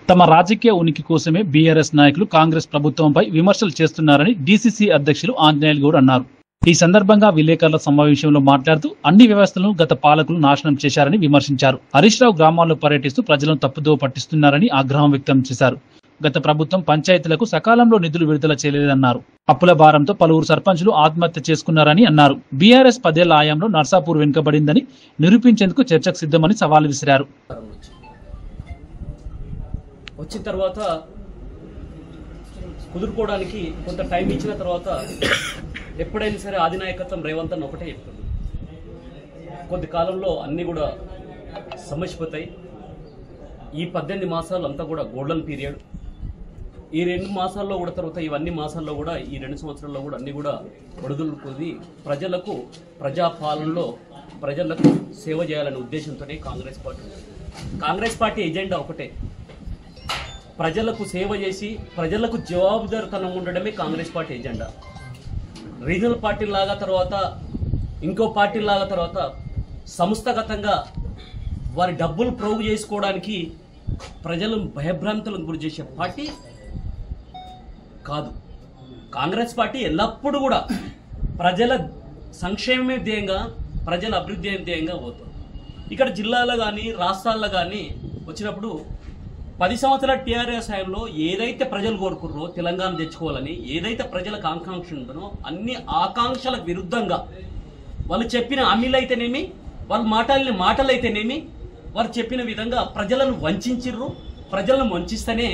తమ రాజకీయ ఉనికి కోసమే బీఆర్ఎస్ నాయకులు కాంగ్రెస్ ప్రభుత్వంపై విమర్శలు చేస్తున్నారని డీసీసీ అధ్యక్షులు ఆంజనేయులు గౌడ్ అన్నారు. ఈ సందర్భంగా విలేకరుల సమావేశంలో మాట్లాడుతూ అన్ని వ్యవస్థలను గత పాలకులు నాశనం చేశారని విమర్శించారు. హరీష్ రావు గ్రామాల్లో పర్యటిస్తూ ప్రజలను తప్పుదోవ పట్టిస్తున్నారని ఆగ్రహం వ్యక్తం చేశారు. గత ప్రభుత్వం పంచాయతీలకు సకాలంలో నిధులు విడుదల చేయలేదన్నారు. అప్పుల భారంతో పలువురు సర్పంచులు ఆత్మహత్య చేసుకున్నారని అన్నారు. బీఆర్ఎస్ 10 ఏళ్ల హయాంలో నర్సాపూర్ వెనుకబడిందని నిరూపించేందుకు చర్చకు సిద్ధమని సవాల్ విసిరారు. వచ్చిన తర్వాత కుదురుకోవడానికి కొంత టైం ఇచ్చిన తర్వాత ఎప్పుడైనా సరే అధినాయకత్వం రేవంత్ అన్న ఒకటే చెప్తుంది, కొద్ది కాలంలో అన్నీ కూడా సమసిపోతాయి. ఈ 18 మాసాలు అంతా కూడా గోల్డెన్ పీరియడ్. ఈ 2 మాసాల్లో కూడా తర్వాత ఇవన్నీ మాసాల్లో కూడా ఈ 2 సంవత్సరాల్లో కూడా అన్ని కూడా ఒడిదులు కొద్ది ప్రజలకు ప్రజాపాలనలో ప్రజలకు సేవ చేయాలనే ఉద్దేశంతోనే కాంగ్రెస్ పార్టీ ఎజెండా ఒకటే, ప్రజలకు సేవ చేసి ప్రజలకు జవాబుదారితనం ఉండడమే Congress party agenda. Regional party లాగా తర్వాత ఇంకో పార్టీ లాగా తర్వాత సంస్థాగతంగా వారి డబ్బులు ప్రోగు చేసుకోవడానికి ప్రజలను భయభ్రాంతులకు గురి చేసే పార్టీ కాదు. కాంగ్రెస్ పార్టీ ఎల్లప్పుడూ కూడా ప్రజల సంక్షేమమే ధ్యేయంగా ప్రజల అభివృద్ధి ధ్యేయంగా పోతుంది. ఇక్కడ జిల్లాలో కానీ రాష్ట్రాల్లో కానీ వచ్చినప్పుడు 10 సంవత్సరాల టీఆర్ఎస్ హయాంలో ఏదైతే ప్రజలు కోరుకున్నారో తెలంగాణ తెచ్చుకోవాలని ఏదైతే ప్రజలకు ఆకాంక్ష ఉందో అన్ని ఆకాంక్షలకు విరుద్ధంగా వాళ్ళు చెప్పిన హామీలైతేనేమి వాళ్ళు మాట్లాడిన మాటలైతేనేమి వారు చెప్పిన విధంగా ప్రజలను వంచిర్రు. ప్రజలను వంచిస్తేనే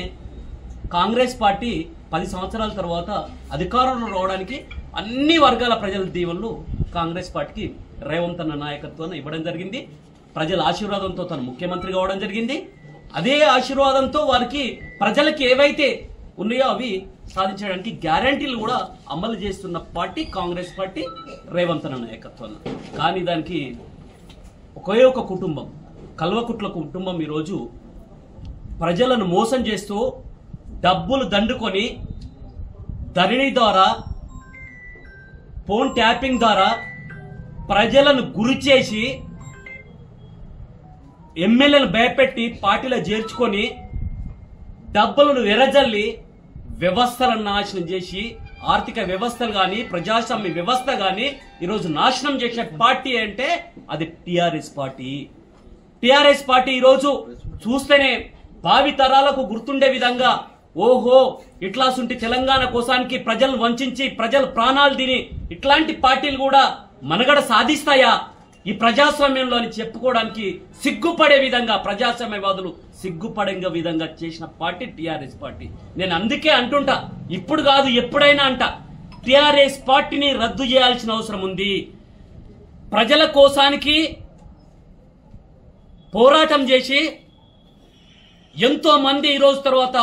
కాంగ్రెస్ పార్టీ 10 సంవత్సరాల తర్వాత అధికారంలో రావడానికి అన్ని వర్గాల ప్రజల దీవెనలు కాంగ్రెస్ పార్టీకి రేవంత్ అన్న నాయకత్వాన్ని ఇవ్వడం జరిగింది. ప్రజల ఆశీర్వాదంతో తను ముఖ్యమంత్రి కావడం జరిగింది. అదే ఆశీర్వాదంతో వారికి ప్రజలకి ఏవైతే ఉన్నాయో అవి సాధించడానికి గ్యారంటీలు కూడా అమలు చేస్తున్న పార్టీ కాంగ్రెస్ పార్టీ రేవంత్ అన్న నాయకత్వాన్ని. కానీ దానికి ఒకే ఒక కుటుంబం, కల్వకుట్ల కుటుంబం ఈరోజు ప్రజలను మోసం చేస్తూ డబ్బులు దండుకొని ధరణి ద్వారా ఫోన్ ట్యాపింగ్ ద్వారా ప్రజలను గురి చేసి ఎమ్మెల్యేలు భయపెట్టి పార్టీలో చేర్చుకొని డబ్బులను వెరజల్లి వ్యవస్థలను నాశనం చేసి ఆర్థిక వ్యవస్థలు కానీ ప్రజాస్వామ్య వ్యవస్థ కానీ ఈరోజు నాశనం చేసే పార్టీ అంటే అది టీఆర్ఎస్ పార్టీ. టీఆర్ఎస్ పార్టీ ఈరోజు చూస్తేనే భావి తరాలకు గుర్తుండే విధంగా ఓహో ఇట్లాంటి తెలంగాణ కోసానికి ప్రజలు వంచి ప్రజల ప్రాణాలు తిని ఇట్లాంటి పార్టీలు కూడా మనుగడ సాధిస్తాయా ఈ ప్రజాస్వామ్యంలో అని చెప్పుకోవడానికి సిగ్గుపడే విధంగా ప్రజాస్వామ్యవాదులు సిగ్గుపడే విధంగా చేసిన పార్టీ టీఆర్ఎస్ పార్టీ. నేను అందుకే అంటుంటా, ఇప్పుడు కాదు ఎప్పుడైనా అంట, టీఆర్ఎస్ పార్టీని రద్దు చేయాల్సిన అవసరం ఉంది. ప్రజల కోసానికి పోరాటం చేసి ఎంతో మంది ఈ రోజు తర్వాత